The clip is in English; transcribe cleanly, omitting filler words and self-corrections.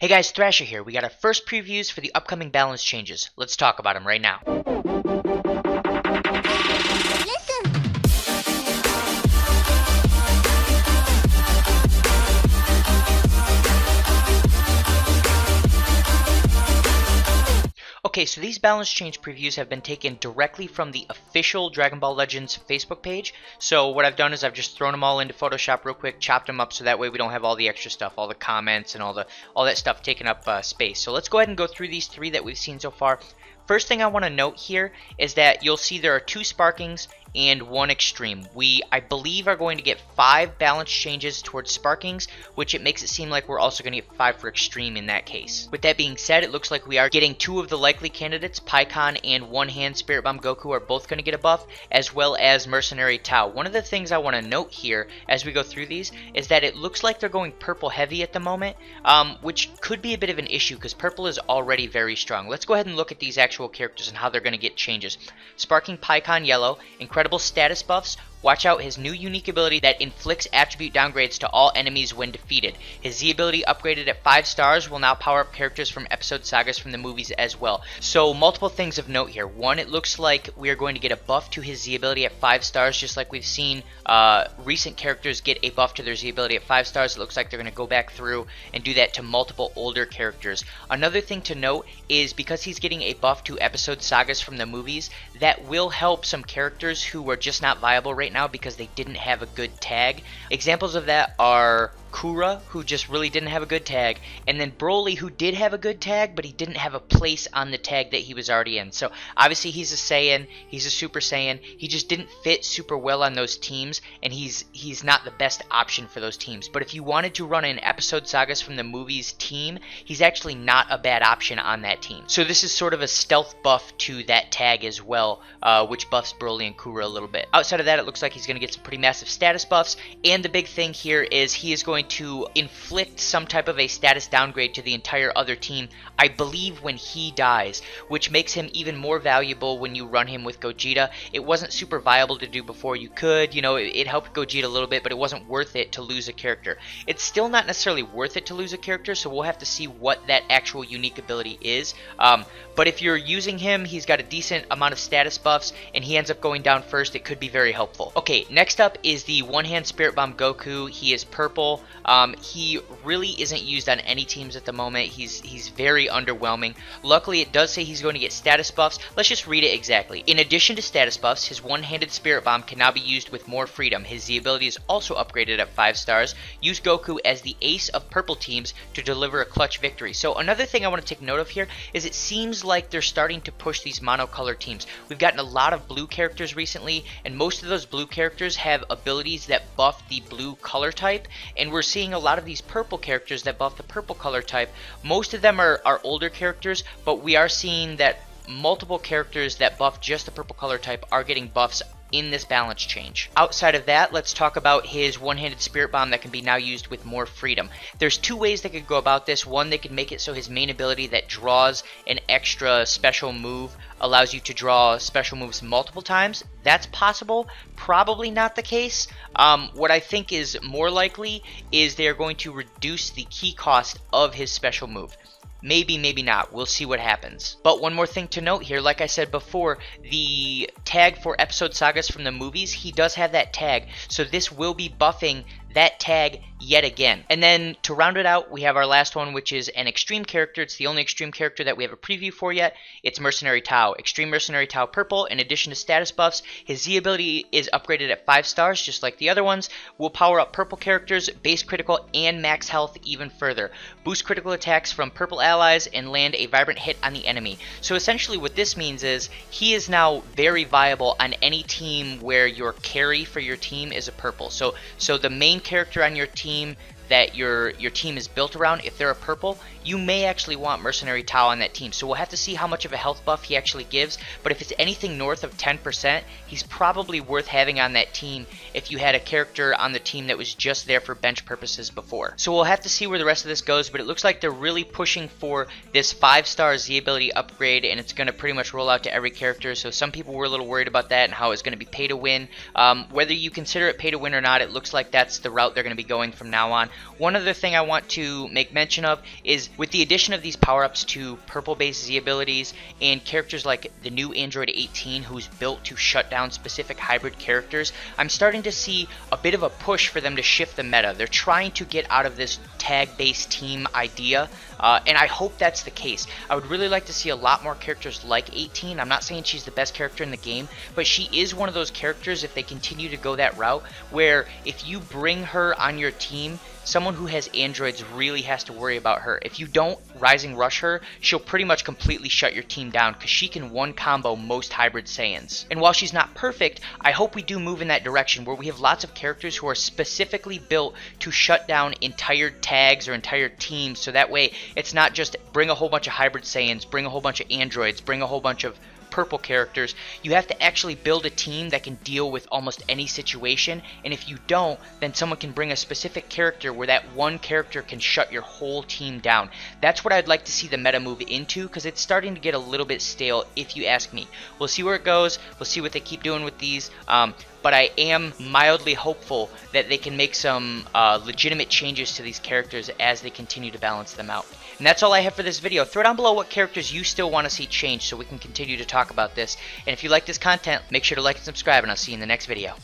Hey guys, Thrasher here. We got our first previews for the upcoming balance changes. Let's talk about them right now. Okay, so these balance change previews have been taken directly from the official Dragon Ball Legends Facebook page. So what I've done is I've just thrown them all into Photoshop real quick, chopped them up so that way we don't have all the extra stuff, all the comments and all that stuff taking up space. So let's go ahead and go through these three that we've seen so far. First thing I want to note here is that you'll see there are 2 sparkings and 1 extreme. We, I believe, are going to get 5 balance changes towards sparkings, which it makes it seem like we're also going to get 5 for extreme in that case. With that being said, it looks like we are getting 2 of the likely candidates. Pikkon and One-Hand Spirit Bomb Goku are both going to get a buff, as well as Mercenary Tao. One of the things I want to note here as we go through these is that it looks like they're going purple heavy at the moment, which could be a bit of an issue because purple is already very strong. Let's go ahead and look at these actual characters and how they're going to get changes. Sparking Pikkon yellow, incredible status buffs. Watch out, his new unique ability that inflicts attribute downgrades to all enemies when defeated. His Z ability upgraded at 5 stars will now power up characters from episode sagas from the movies as well. So multiple things of note here. One, it looks like we are going to get a buff to his Z ability at 5 stars, just like we've seen recent characters get a buff to their Z ability at 5 stars. It looks like they're going to go back through and do that to multiple older characters. Another thing to note is because he's getting a buff to episode sagas from the movies, that will help some characters who are just not viable right now because they didn't have a good tag. Examples of that are Kura, who just really didn't have a good tag, and then Broly, who did have a good tag, but he didn't have a place on the tag that he was already in. So obviously he's a Saiyan, he's a Super Saiyan, he just didn't fit super well on those teams, and he's not the best option for those teams. But if you wanted to run an episode sagas from the movies team, he's actually not a bad option on that team. So this is sort of a stealth buff to that tag as well, which buffs Broly and Kura a little bit. Outside of that, it looks like he's going to get some pretty massive status buffs, and the big thing here is he is going to inflict some type of a status downgrade to the entire other team, I believe, when he dies, which makes him even more valuable when you run him with Gogeta. It wasn't super viable to do before. You could, you know, it helped Gogeta a little bit, but it wasn't worth it to lose a character. It's still not necessarily worth it to lose a character, so we'll have to see what that actual unique ability is. But if you're using him, he's got a decent amount of status buffs, and he ends up going down first. It could be very helpful. Okay, next up is the One-Hand Spirit Bomb Goku. He is purple. He really isn't used on any teams at the moment. He's very underwhelming. Luckily, it does say he's going to get status buffs. Let's just read it exactly. In addition to status buffs, his one-handed Spirit Bomb can now be used with more freedom. His Z ability is also upgraded at 5 stars. Use Goku as the ace of purple teams to deliver a clutch victory. So another thing I want to take note of here is it seems like they're starting to push these monocolor teams. We've gotten a lot of blue characters recently, and most of those blue characters have abilities that buff the blue color type, and we're seeing a lot of these purple characters that buff the purple color type. Most of them are older characters, but we are seeing that multiple characters that buff just the purple color type are getting buffs in this balance change. Outside of that, let's talk about his one-handed Spirit Bomb that can be now used with more freedom. There's 2 ways they could go about this. One, they could make it so his main ability that draws an extra special move allows you to draw special moves multiple times. That's possible. Probably not the case. What I think is more likely is they're going to reduce the key cost of his special move. Maybe, maybe not. We'll see what happens. But one more thing to note here, like I said before, the tag for episode sagas from the movies, he does have that tag. So this will be buffing that tag yet again. And then to round it out, we have our last one, which is an extreme character. It's the only extreme character that we have a preview for yet. It's Mercenary Tao. Extreme Mercenary Tao purple. In addition to status buffs, his Z ability is upgraded at 5 stars, just like the other ones. Will power up purple characters, base critical, and max health even further. Boost critical attacks from purple allies and land a vibrant hit on the enemy. So essentially what this means is he is now very viable on any team where your carry for your team is a purple. So the main character on your team that your team is built around, if they're a purple, you may actually want Mercenary Tao on that team. So we'll have to see how much of a health buff he actually gives, but if it's anything north of 10%, he's probably worth having on that team if you had a character on the team that was just there for bench purposes before. So we'll have to see where the rest of this goes, but it looks like they're really pushing for this 5-star Z ability upgrade, and it's going to pretty much roll out to every character. So some people were a little worried about that and how it's going to be pay to win. Whether you consider it pay to win or not, it looks like that's the route they're going to be going from now on. One other thing I want to make mention of is with the addition of these power-ups to purple-based Z abilities and characters like the new Android 18 who's built to shut down specific hybrid characters, I'm starting to see a bit of a push for them to shift the meta. They're trying to get out of this tag-based team idea, and I hope that's the case. I would really like to see a lot more characters like 18. I'm not saying she's the best character in the game, but she is one of those characters, if they continue to go that route, where if you bring her on your team, someone who has androids really has to worry about her. If you don't Rising Rush her, she'll pretty much completely shut your team down because she can one combo most hybrid Saiyans. And while she's not perfect, I hope we do move in that direction where we have lots of characters who are specifically built to shut down entire tags or entire teams, so that way it's not just bring a whole bunch of hybrid Saiyans, bring a whole bunch of androids, bring a whole bunch of purple characters. You have to actually build a team that can deal with almost any situation, and if you don't, then someone can bring a specific character where that one character can shut your whole team down. That's what I'd like to see the meta move into, because it's starting to get a little bit stale if you ask me. We'll see where it goes, we'll see what they keep doing with these, but I am mildly hopeful that they can make some legitimate changes to these characters as they continue to balance them out. And that's all I have for this video. Throw down below what characters you still want to see changed so we can continue to talk about this. And if you like this content, make sure to like and subscribe, and I'll see you in the next video.